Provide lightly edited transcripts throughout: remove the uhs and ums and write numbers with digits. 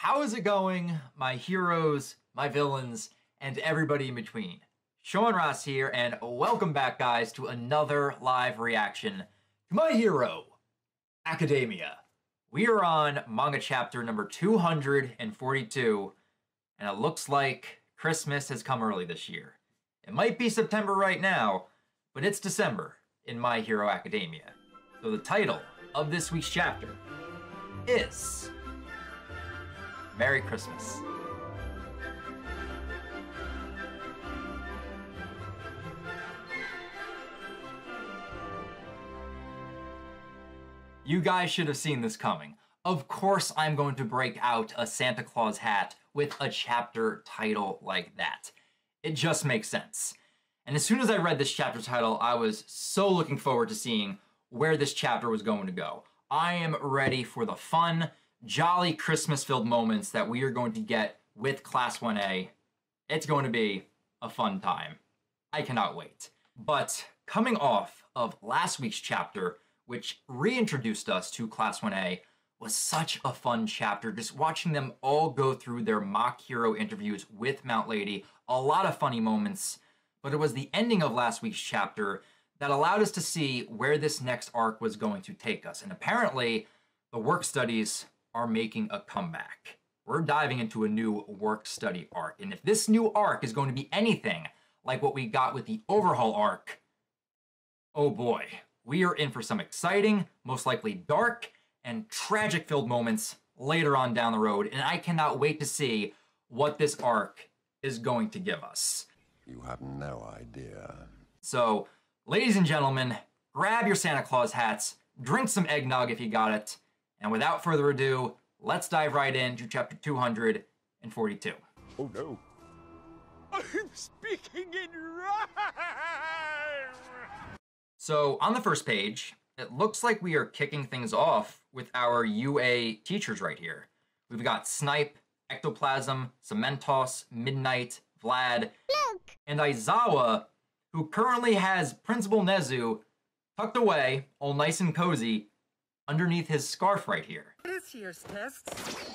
How is it going, my heroes, my villains, and everybody in between? Sean Ross here, and welcome back, guys, to another live reaction to My Hero Academia. We are on manga chapter number 242, and it looks like Christmas has come early this year. It might be September right now, but it's December in My Hero Academia. So the title of this week's chapter is Merry Christmas. You guys should have seen this coming. Of course I'm going to break out a Santa Claus hat with a chapter title like that. It just makes sense. And as soon as I read this chapter title, I was so looking forward to seeing where this chapter was going to go. I am ready for the fun, jolly Christmas-filled moments that we are going to get with Class 1A. It's going to be a fun time. I cannot wait. But coming off of last week's chapter, which reintroduced us to Class 1A, was such a fun chapter. Just watching them all go through their mock hero interviews with Mount Lady, a lot of funny moments. But it was the ending of last week's chapter that allowed us to see where this next arc was going to take us. And apparently, the work studies are making a comeback. We're diving into a new work study arc. And if this new arc is going to be anything like what we got with the overhaul arc, oh boy, we are in for some exciting, most likely dark, and tragic-filled moments later on down the road. And I cannot wait to see what this arc is going to give us. You have no idea. So, ladies and gentlemen, grab your Santa Claus hats, drink some eggnog if you got it, and without further ado, let's dive right into chapter 242. Oh no. I'm speaking in rhyme! So, on the first page, it looks like we are kicking things off with our UA teachers right here. We've got Snipe, Ectoplasm, Cementos, Midnight, Vlad, and Aizawa, who currently has Principal Nezu tucked away, all nice and cozy, underneath his scarf right here. This year's tests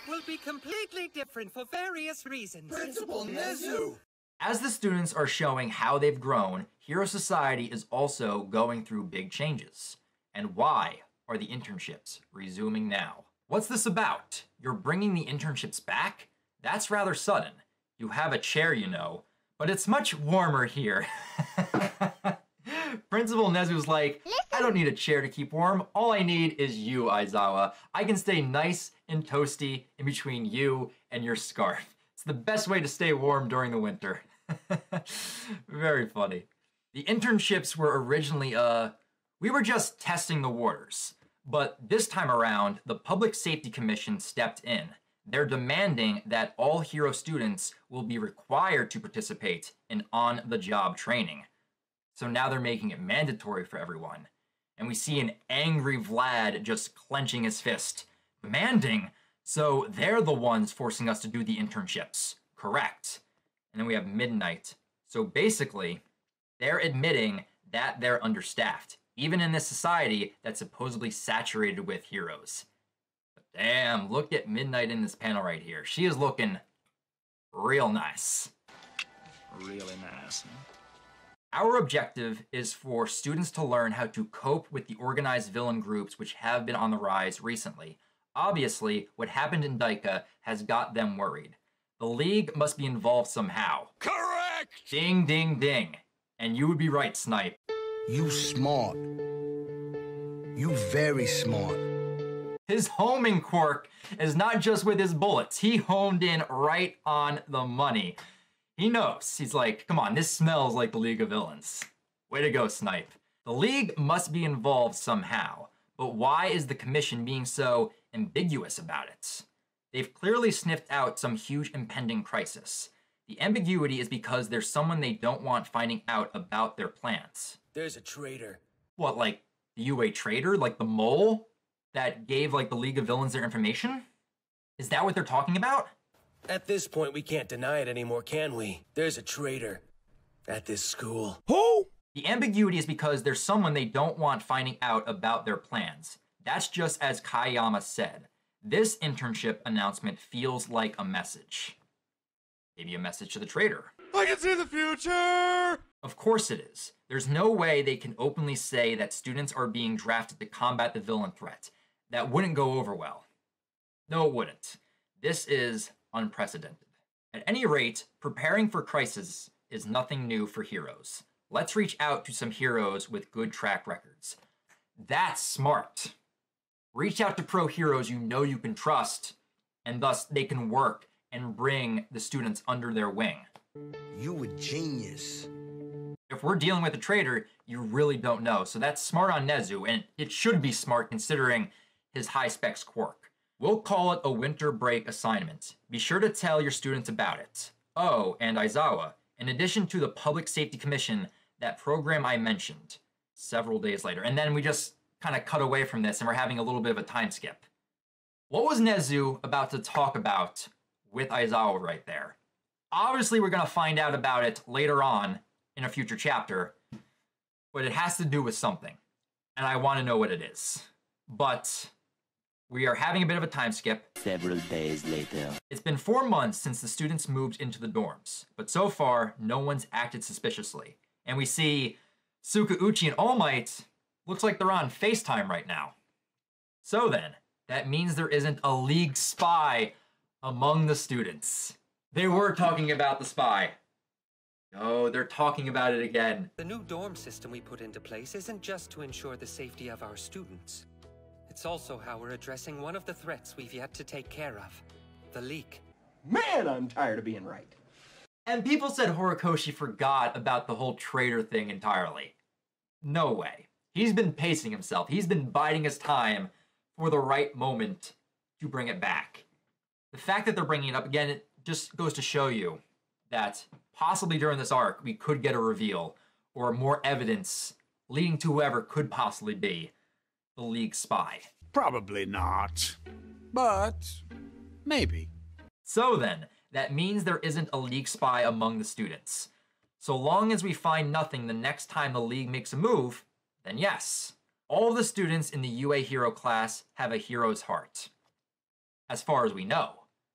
will be completely different for various reasons. Principal Nezu! As the students are showing how they've grown, Hero Society is also going through big changes. And why are the internships resuming now? What's this about? You're bringing the internships back? That's rather sudden. You have a chair, you know, but it's much warmer here. Principal Nezu's like, I don't need a chair to keep warm. All I need is you, Aizawa. I can stay nice and toasty in between you and your scarf. It's the best way to stay warm during the winter. Very funny. The internships were originally, we were just testing the waters. But this time around, the Public Safety Commission stepped in. They're demanding that all hero students will be required to participate in on-the-job training. So now they're making it mandatory for everyone. And we see an angry Vlad just clenching his fist, demanding, so they're the ones forcing us to do the internships. Correct. And then we have Midnight. So basically, they're admitting that they're understaffed, even in this society that's supposedly saturated with heroes. But damn, look at Midnight in this panel right here. She is looking real nice. Really nice. Our objective is for students to learn how to cope with the organized villain groups which have been on the rise recently. Obviously, what happened in Daika has got them worried. The League must be involved somehow. Correct! Ding, ding, ding. And you would be right, Snipe. You smart. You very smart. His homing quirk is not just with his bullets. He honed in right on the money. He knows. He's like, come on, this smells like the League of Villains. Way to go, Snipe. The League must be involved somehow. But why is the Commission being so ambiguous about it? They've clearly sniffed out some huge impending crisis. The ambiguity is because there's someone they don't want finding out about their plans. There's a traitor. What, like the UA traitor? Like the mole that gave like the League of Villains their information? Is that what they're talking about? At this point, we can't deny it anymore, can we? There's a traitor at this school. Who? The ambiguity is because there's someone they don't want finding out about their plans. That's just as Kayama said. This internship announcement feels like a message. Maybe a message to the traitor. I can see the future! Of course it is. There's no way they can openly say that students are being drafted to combat the villain threat. That wouldn't go over well. No, it wouldn't. This is unprecedented. At any rate, preparing for crisis is nothing new for heroes. Let's reach out to some heroes with good track records. That's smart. Reach out to pro heroes you know you can trust, and thus they can work and bring the students under their wing. You a genius. If we're dealing with a traitor, you really don't know. So that's smart on Nezu, and it should be smart considering his high specs quirk. We'll call it a winter break assignment. Be sure to tell your students about it. Oh, and Aizawa, in addition to the Public Safety Commission, that program I mentioned, several days later. And then we just kind of cut away from this and we're having a little bit of a time skip. What was Nezu about to talk about with Aizawa right there? Obviously, we're going to find out about it later on in a future chapter, but it has to do with something, and I want to know what it is. But we are having a bit of a time skip. Several days later. It's been 4 months since the students moved into the dorms, but so far, no one's acted suspiciously. And we see Sukauchi and All Might looks like they're on FaceTime right now. So then, that means there isn't a league spy among the students. They were talking about the spy. Oh, they're talking about it again. The new dorm system we put into place isn't just to ensure the safety of our students. It's also how we're addressing one of the threats we've yet to take care of, the leak. Man, I'm tired of being right. And people said Horikoshi forgot about the whole traitor thing entirely. No way. He's been pacing himself. He's been biding his time for the right moment to bring it back. The fact that they're bringing it up again, it just goes to show you that possibly during this arc, we could get a reveal or more evidence leading to whoever could possibly be the League spy. Probably not. But maybe. So then, that means there isn't a League spy among the students. So long as we find nothing the next time the League makes a move, then yes, all of the students in the UA Hero class have a hero's heart. As far as we know.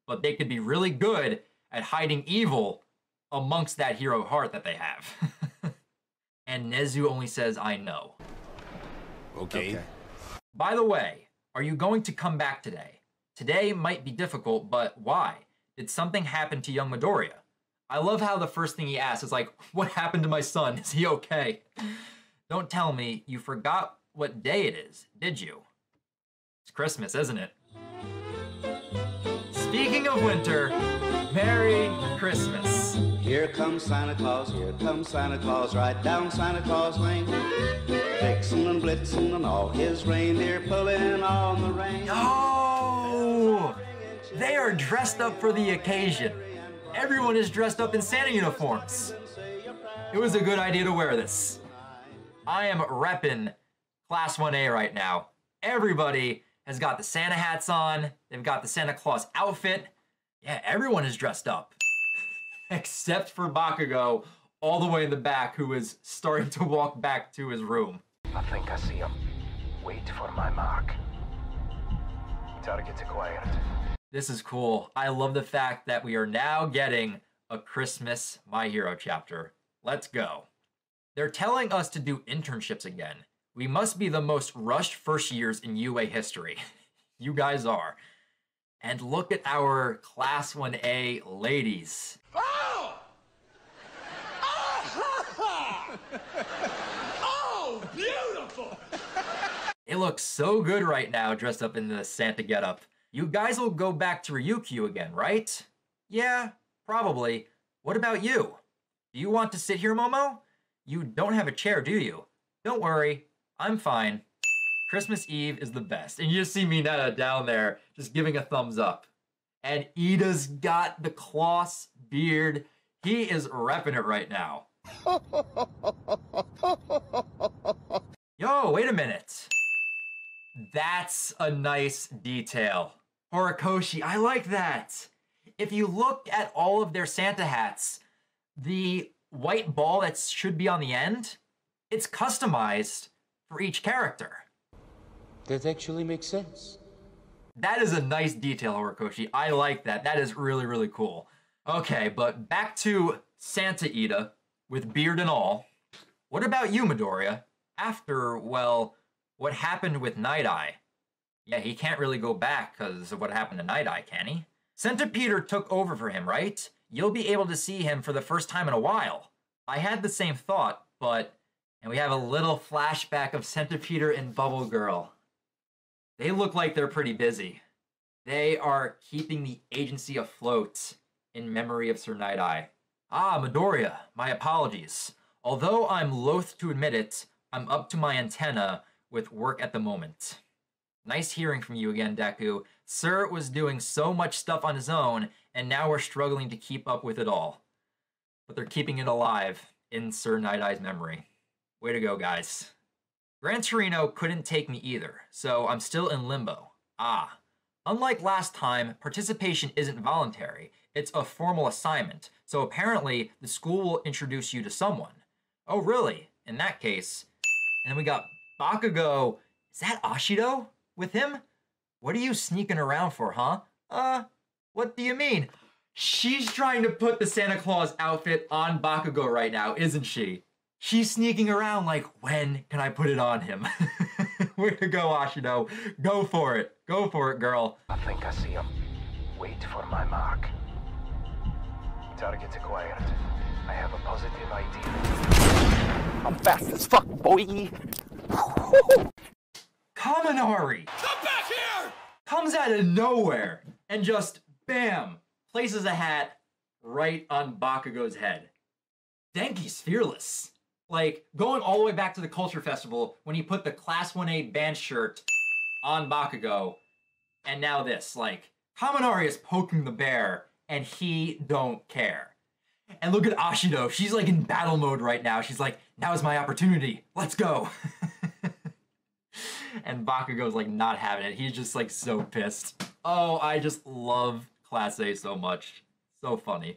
But they could be really good at hiding evil amongst that hero heart that they have. And Nezu only says, I know. Okay. By the way, are you going to come back today? Today might be difficult, but why? Did something happen to young Midoriya? I love how the first thing he asks is like, what happened to my son? Is he okay? Don't tell me you forgot what day it is, did you? It's Christmas, isn't it? Speaking of winter, Merry Christmas. Here comes Santa Claus, right down Santa Claus Lane. Vixen and Blitzen and all his reindeer pulling on the rein. Oh! They are dressed up for the occasion. Everyone is dressed up in Santa uniforms. It was a good idea to wear this. I am repping Class 1A right now. Everybody has got the Santa hats on. They've got the Santa Claus outfit. Yeah, everyone is dressed up. Except for Bakugo, all the way in the back, who is starting to walk back to his room. I think I see him. Wait for my mark. Target's acquired. This is cool. I love the fact that we are now getting a Christmas My Hero chapter. Let's go. They're telling us to do internships again. We must be the most rushed first years in UA history. You guys are. And look at our Class 1A ladies. Oh! Oh! Oh, beautiful! They look so good right now dressed up in the Santa getup. You guys will go back to Ryukyu again, right? Yeah, probably. What about you? Do you want to sit here, Momo? You don't have a chair, do you? Don't worry, I'm fine. Christmas Eve is the best. And you just see Mineta down there just giving a thumbs up. And Ida's got the Kloss beard. He is repping it right now. Yo, wait a minute. That's a nice detail. Horikoshi, I like that. If you look at all of their Santa hats, the white ball that should be on the end, it's customized for each character. That actually makes sense. That is a nice detail, Horikoshi. I like that. That is really, really cool. Okay, but back to Santa Ida with beard and all. What about you, Midoriya? After, well, what happened with Night Eye? Yeah, he can't really go back because of what happened to Night Eye, can he? Centipeder took over for him, right? You'll be able to see him for the first time in a while. I had the same thought, but... And we have a little flashback of Centipeder and Bubble Girl. They look like they're pretty busy. They are keeping the agency afloat in memory of Sir Night Eye. Ah, Midoriya, my apologies. Although I'm loath to admit it, I'm up to my antenna with work at the moment. Nice hearing from you again, Deku. Sir was doing so much stuff on his own, and now we're struggling to keep up with it all. But they're keeping it alive in Sir Night Eye's memory. Way to go, guys. Gran Torino couldn't take me either, so I'm still in limbo. Ah. Unlike last time, participation isn't voluntary. It's a formal assignment, so apparently the school will introduce you to someone. Oh, really? In that case. And then we got Bakugo. Is that Ashido with him? What are you sneaking around for, huh? What do you mean? She's trying to put the Santa Claus outfit on Bakugo right now, isn't she? She's sneaking around like, when can I put it on him? Way to go, Ashido. Go for it. Go for it, girl. I think I see him. Wait for my mark. Target acquired. I have a positive idea. I'm fast as fuck, boy. Kaminari! Come back here! Comes out of nowhere and just, bam, places a hat right on Bakugo's head. Denki's fearless. Like, going all the way back to the Culture Festival when he put the Class 1A band shirt on Bakugo, and now this. Like, Kaminari is poking the bear, and he don't care. And look at Ashido. She's like in battle mode right now. She's like, now is my opportunity. Let's go. And Bakugo's like not having it. He's just like so pissed. Oh, I just love Class A so much. So funny.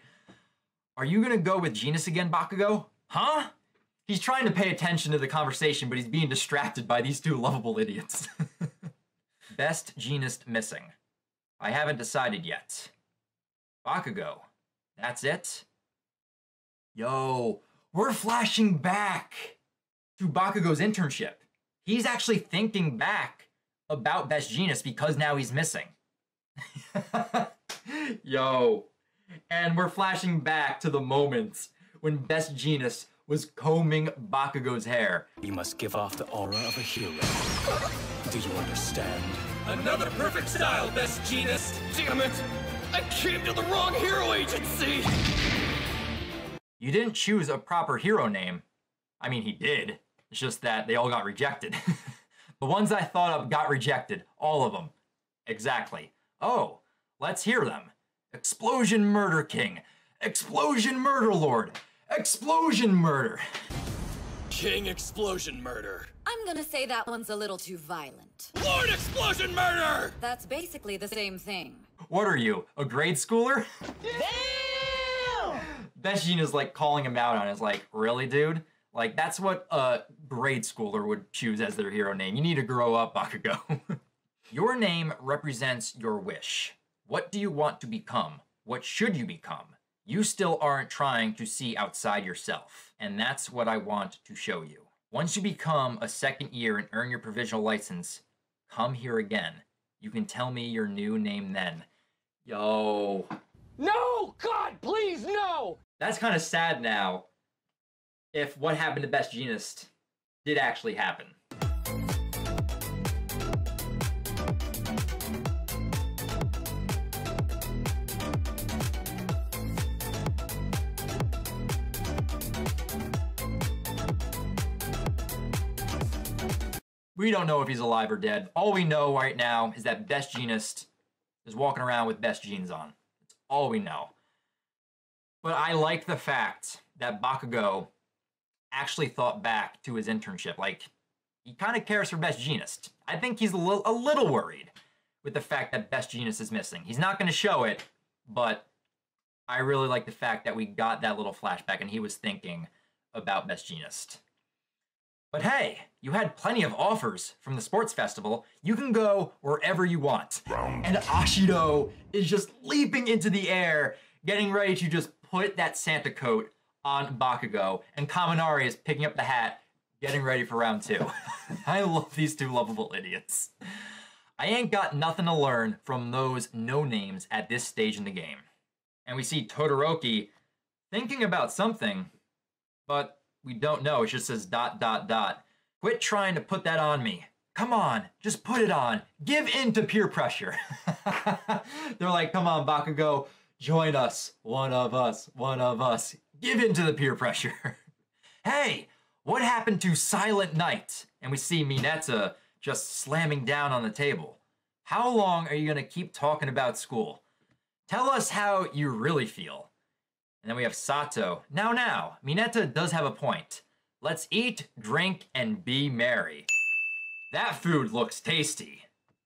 Are you gonna go with Genus again, Bakugo? Huh? He's trying to pay attention to the conversation, but he's being distracted by these two lovable idiots. Best Genus missing. I haven't decided yet. Bakugo. That's it? Yo, we're flashing back to Bakugo's internship. He's actually thinking back about Best Genus because now he's missing. Yo. And we're flashing back to the moments when Best Genus was combing Bakugo's hair. You must give off the aura of a hero. Do you understand? Another perfect style, Best Genus. Damn it! I came to the wrong hero agency! You didn't choose a proper hero name. I mean, he did. It's just that they all got rejected. The ones I thought of got rejected. All of them. Exactly. Oh, let's hear them. Explosion Murder King. Explosion Murder Lord. Explosion Murder. King Explosion Murder. I'm gonna say that one's a little too violent. Lord Explosion Murder! That's basically the same thing. What are you, a grade schooler? Damn! Best Genus like calling him out on it. It's like, really, dude? Like, that's what a grade schooler would choose as their hero name. You need to grow up, Bakugo. Your name represents your wish. What do you want to become? What should you become? You still aren't trying to see outside yourself. And that's what I want to show you. Once you become a second year and earn your provisional license, come here again. You can tell me your new name then. Yo. No! God, please, no! That's kind of sad now. If what happened to Best Genus did actually happen. We don't know if he's alive or dead. All we know right now is that Best Genus is walking around with Best Jeans on. That's all we know. But I like the fact that Bakugo actually thought back to his internship. Like, he kind of cares for Best Genus. I think he's a little worried with the fact that Best Genus is missing. He's not going to show it, but I really like the fact that we got that little flashback and he was thinking about Best Genus. But hey, you had plenty of offers from the sports festival. You can go wherever you want. And Ashido is just leaping into the air, getting ready to just put that Santa coat on Bakugo. And Kaminari is picking up the hat, getting ready for round 2. I love these two lovable idiots. I ain't got nothing to learn from those no-names at this stage in the game. And we see Todoroki thinking about something, but we don't know. It just says ... Quit trying to put that on me. Come on, just put it on. Give in to peer pressure. They're like, come on, Bakugo, join us. One of us, one of us. Give in to the peer pressure. Hey, what happened to Silent Night? And we see Mineta just slamming down on the table. How long are you gonna keep talking about school? Tell us how you really feel. And then we have Sato. Now, Mineta does have a point. Let's eat, drink, and be merry. That food looks tasty.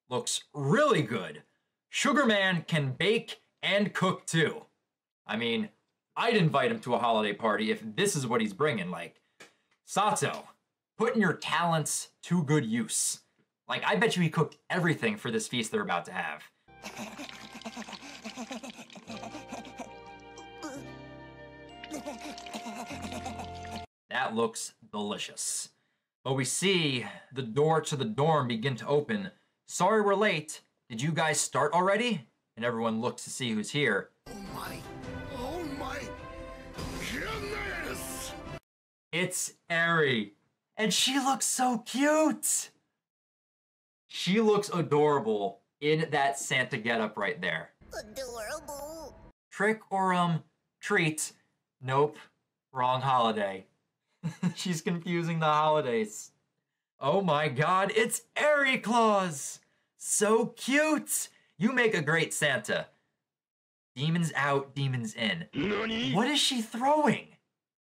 Looks really good. Sugar Man can bake and cook too. I mean, I'd invite him to a holiday party if this is what he's bringing. Like, Sato, putting your talents to good use. Like, I bet you he cooked everything for this feast they're about to have. That looks delicious. But we see the door to the dorm begin to open. Sorry we're late. Did you guys start already? And everyone looks to see who's here. Oh my goodness! It's Eri. And she looks so cute. She looks adorable in that Santa getup right there. Adorable. Trick or treat? Nope. Wrong holiday. She's confusing the holidays. Oh my god, it's Eri Claus! So cute! You make a great Santa. Demons out, demons in. Nani? What is she throwing?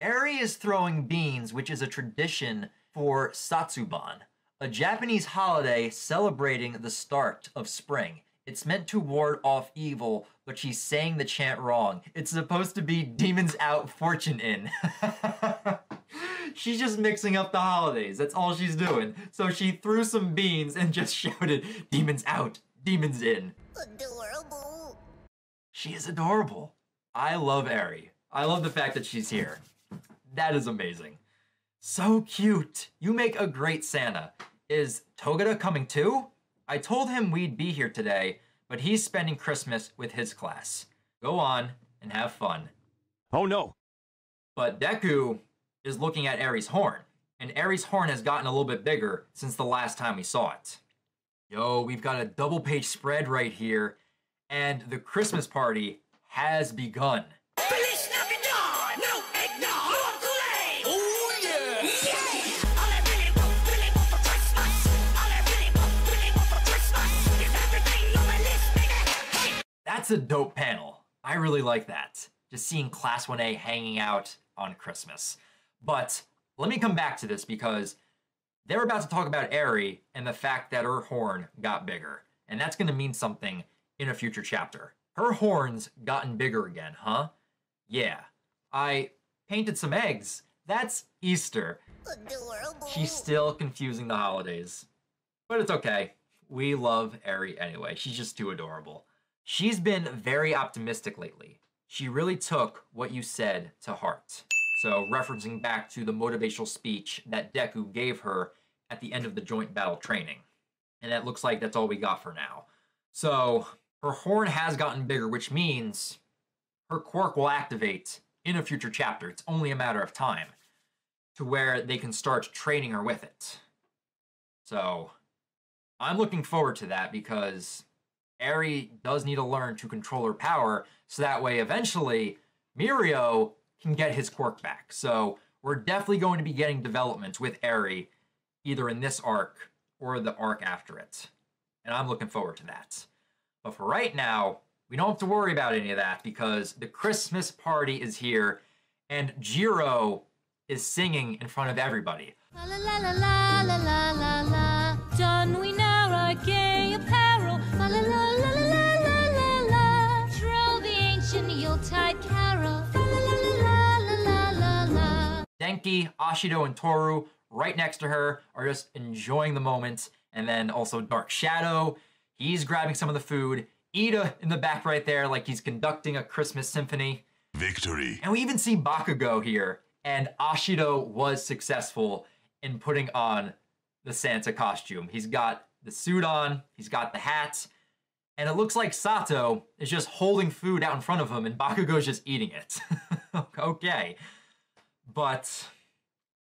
Eri is throwing beans, which is a tradition for Satsuban, a Japanese holiday celebrating the start of spring. It's meant to ward off evil, but she's saying the chant wrong. It's supposed to be demons out, fortune in. She's just mixing up the holidays. That's all she's doing. So she threw some beans and just shouted, demons out, demons in. Adorable. She is adorable. I love Eri. I love the fact that she's here. That is amazing. So cute. You make a great Santa. Is Togata coming too? I told him we'd be here today, but he's spending Christmas with his class. Go on and have fun. Oh no. But Deku is looking at Eri's horn, and Eri's horn has gotten a little bit bigger since the last time we saw it. Yo, we've got a double-page spread right here, and the Christmas party has begun. Feliz Navidad! No eggnog! More Kool-Aid! Oh yeah! Yeah! All I really want for Christmas! All I really want for Christmas is everything on my list, baby! Hey! That's a dope panel. I really like that. Just seeing Class 1A hanging out on Christmas. But let me come back to this because they're about to talk about Eri and the fact that her horn got bigger. And that's going to mean something in a future chapter. Her horn's gotten bigger again, huh? Yeah. I painted some eggs. That's Easter. Adorable. She's still confusing the holidays. But it's okay. We love Eri anyway. She's just too adorable. She's been very optimistic lately. She really took what you said to heart. So referencing back to the motivational speech that Deku gave her at the end of the joint battle training. And it looks like that's all we got for now. So her horn has gotten bigger, which means her quirk will activate in a future chapter. It's only a matter of time to where they can start training her with it. So I'm looking forward to that because Eri does need to learn to control her power so that way eventually Mirio can get his quirk back. So we're definitely going to be getting developments with Eri either in this arc or the arc after it. And I'm looking forward to that. But for right now, we don't have to worry about any of that because the Christmas party is here and Jiro is singing in front of everybody. La la la la la la la la. Don we now our gay apparel. La la la la la la la la. Troll the ancient Yuletide carol. La la la la la la la la. Denki, Ashido, and Toru right next to her are just enjoying the moment. And then also Dark Shadow, he's grabbing some of the food. Ida in the back right there, like he's conducting a Christmas symphony. Victory. And we even see Bakugo here. And Ashido was successful in putting on the Santa costume. He's got the suit on, he's got the hat, and it looks like Sato is just holding food out in front of him and Bakugo's just eating it. Okay. But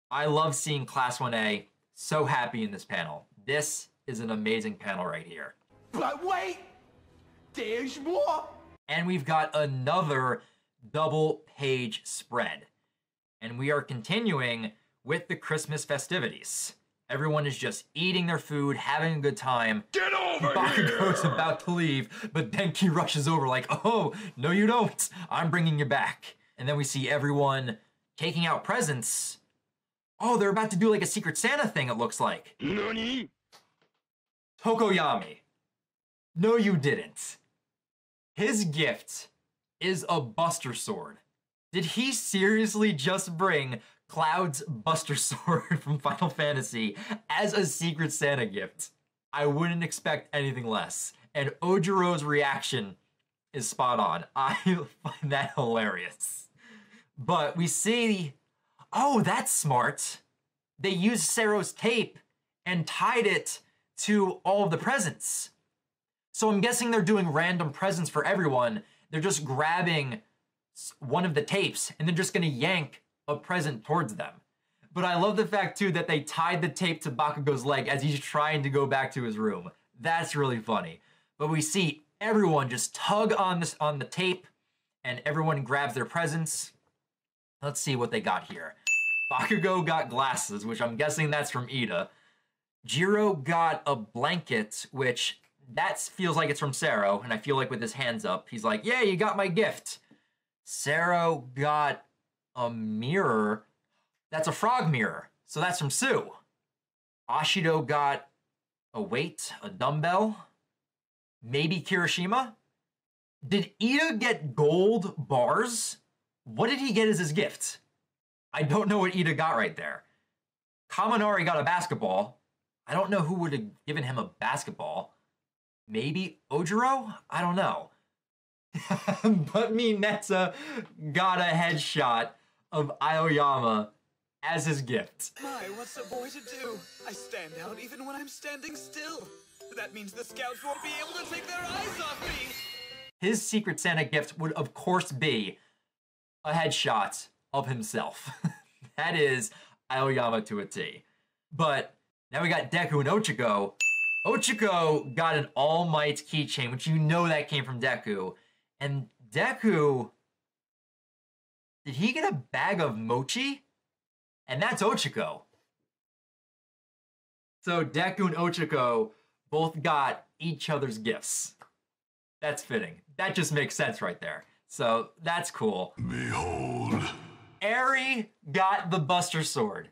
I love seeing Class 1A so happy in this panel. This is an amazing panel right here. But wait, there's more. And we've got another double page spread. And we are continuing with the Christmas festivities. Everyone is just eating their food, having a good time. Get over Bakugo's here! about to leave, but Denki rushes over like, oh, no you don't. I'm bringing you back. And then we see everyone taking out presents. Oh, they're about to do like a Secret Santa thing, it looks like. Nani? Tokoyami. No, you didn't. His gift is a Buster Sword. Did he seriously just bring Cloud's Buster Sword from Final Fantasy as a Secret Santa gift? I wouldn't expect anything less. And Ojiro's reaction is spot on. I find that hilarious. But we see, oh, that's smart. They used Sero's tape and tied it to all of the presents. So I'm guessing they're doing random presents for everyone. They're just grabbing one of the tapes and they're just gonna yank a present towards them. But I love the fact too that they tied the tape to Bakugo's leg as he's trying to go back to his room. That's really funny. But we see everyone just tug on the tape and everyone grabs their presents. Let's see what they got here. Bakugo got glasses, which I'm guessing that's from Ida. Jiro got a blanket, which that feels like it's from Sero, and I feel like with his hands up, he's like, yeah, you got my gift. Sero got a mirror. That's a frog mirror, so that's from Sue. Ashido got a weight, a dumbbell, maybe Kirishima. Did Ida get gold bars? What did he get as his gift? I don't know what Ida got right there. Kaminari got a basketball. I don't know who would have given him a basketball. Maybe Ojiro? I don't know. But Mineta got a headshot of Aoyama as his gift. My, what's a boy to do? I stand out even when I'm standing still. That means the scouts won't be able to take their eyes off me. His Secret Santa gift would of course be a headshot of himself. That is Aoyama to a T. But now we got Deku and Ochiko. Ochiko got an All Might keychain, which you know that came from Deku. And Deku, did he get a bag of mochi? And that's Ochiko. So Deku and Ochiko both got each other's gifts. That's fitting. That just makes sense right there. So that's cool. Behold. Eri got the Buster Sword.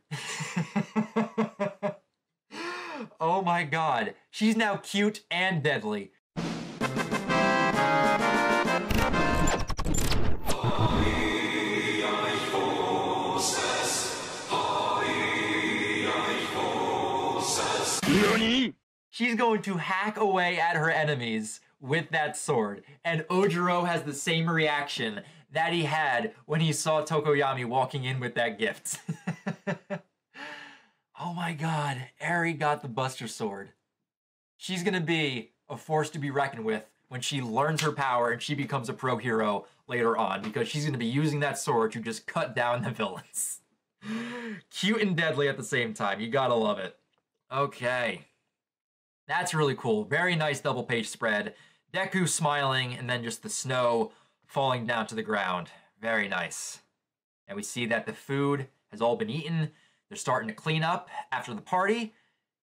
Oh my god. She's now cute and deadly. Nani? She's going to hack away at her enemies with that sword. And Ojiro has the same reaction that he had when he saw Tokoyami walking in with that gift. Oh my god, Eri got the Buster Sword. She's gonna be a force to be reckoned with when she learns her power and she becomes a pro hero later on, because she's gonna be using that sword to just cut down the villains. Cute and deadly at the same time, you gotta love it. Okay. That's really cool. Very nice double page spread. Deku smiling and then just the snow falling down to the ground. Very nice. And we see that the food has all been eaten. They're starting to clean up after the party.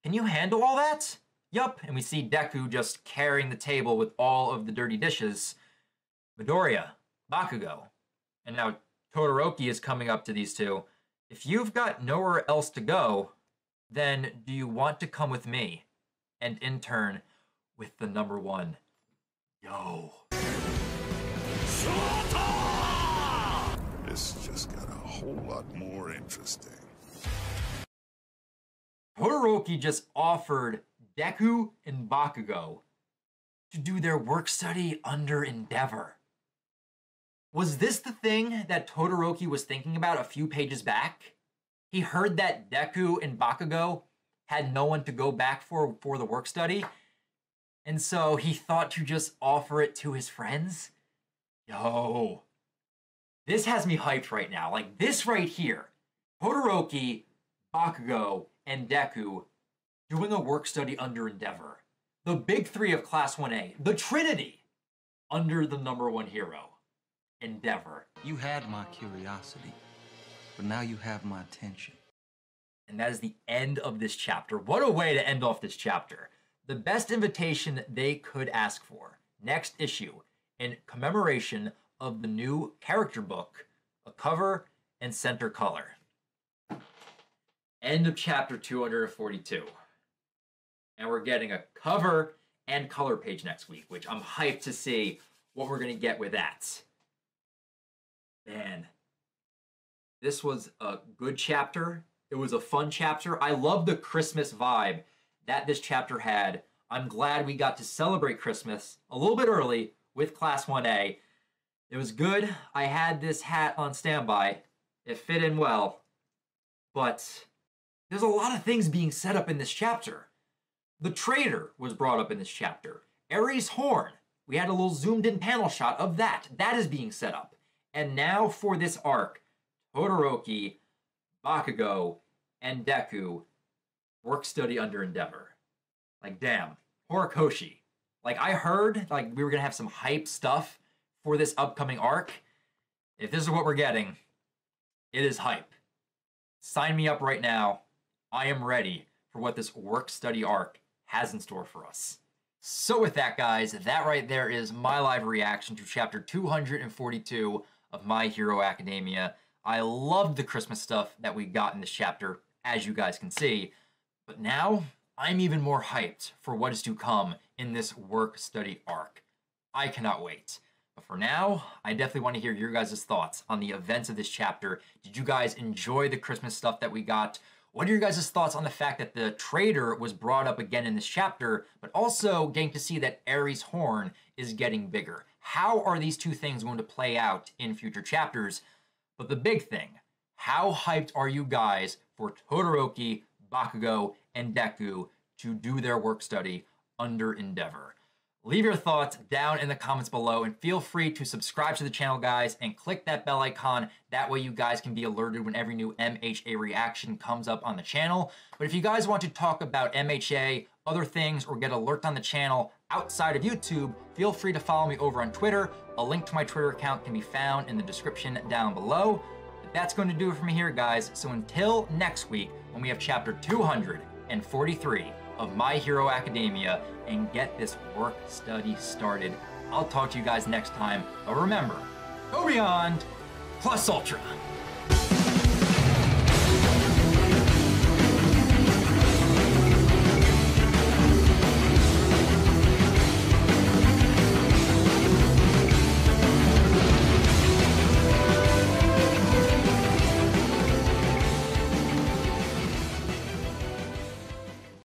Can you handle all that? Yup. And we see Deku just carrying the table with all of the dirty dishes. Midoriya, Bakugo, and now Todoroki is coming up to these two. If you've got nowhere else to go, then do you want to come with me? And in turn, with the #1. Yo. This just got a whole lot more interesting. Todoroki just offered Deku and Bakugo to do their work study under Endeavor. Was this the thing that Todoroki was thinking about a few pages back? He heard that Deku and Bakugo had no one to go back for the work study, and so he thought to just offer it to his friends? Yo, this has me hyped right now. Like, this right here, Todoroki, Bakugo, and Deku doing a work study under Endeavor. The big three of Class 1A, the Trinity, under the #1 hero, Endeavor. You had my curiosity, but now you have my attention. And that is the end of this chapter. What a way to end off this chapter. The best invitation they could ask for. Next issue, in commemoration of the new character book, a cover and center color. End of chapter 242. And we're getting a cover and color page next week, which I'm hyped to see what we're going to get with that. Man, this was a good chapter. It was a fun chapter. I love the Christmas vibe that this chapter had. I'm glad we got to celebrate Christmas a little bit early with Class 1A. It was good. I had this hat on standby. It fit in well. But there's a lot of things being set up in this chapter. The traitor was brought up in this chapter. Ares' horn. We had a little zoomed in panel shot of that. That is being set up. And now for this arc, Todoroki, Bakugo, and Deku work study under Endeavor. Like, damn. Horikoshi. Like, I heard like we were going to have some hype stuff for this upcoming arc. If this is what we're getting, it is hype. Sign me up right now. I am ready for what this work study arc has in store for us. So with that, guys, that right there is my live reaction to chapter 242 of My Hero Academia. I loved the Christmas stuff that we got in this chapter, as you guys can see. But now, I'm even more hyped for what is to come in this work study arc. I cannot wait. But for now, I definitely want to hear your guys' thoughts on the events of this chapter. Did you guys enjoy the Christmas stuff that we got? What are your guys' thoughts on the fact that the traitor was brought up again in this chapter, but also getting to see that Ares' horn is getting bigger? How are these two things going to play out in future chapters? But the big thing, how hyped are you guys for Todoroki, Bakugo, and Deku to do their work study under Endeavor? Leave your thoughts down in the comments below, and feel free to subscribe to the channel, guys, and click that bell icon. That way you guys can be alerted when every new MHA reaction comes up on the channel. But if you guys want to talk about MHA, other things, or get alerts on the channel outside of YouTube, feel free to follow me over on Twitter. A link to my Twitter account can be found in the description down below. But that's going to do it for me here, guys. So until next week, when we have chapter 243 of My Hero Academia and get this work study started, I'll talk to you guys next time. But remember, go beyond plus ultra.